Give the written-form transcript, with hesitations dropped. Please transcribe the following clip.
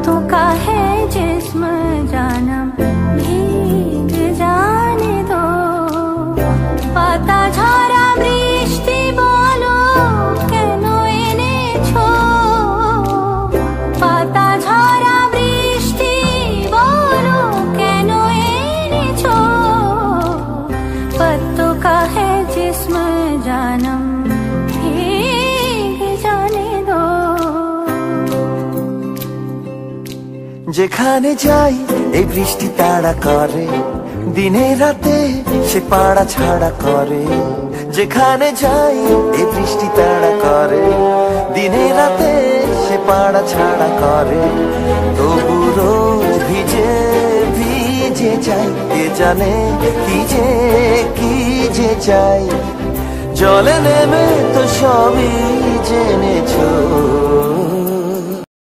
पत्तों का है जिस्म जानम भीग जाने दो। पाता झरा বৃষ্টি বলো কেন এনেছো। পাতা ঝরা বৃষ্টি বলো কেন এনেছো। पत्तों का है जिस्म जानम भीग जाने दो। যেখানে যাই এই বৃষ্টি তাড়া করে, দিনে রাতে সে পাড়া ছাড়া করে। যেখানে যাই এই বৃষ্টি তাড়া করে, দিনে রাতে সে পাড়া ছাড়া করে। তবু রোজ ভিজে ভিজে যাই, কে জানে কি যে চাই। জলে নেমে তো সবই জেনেছো।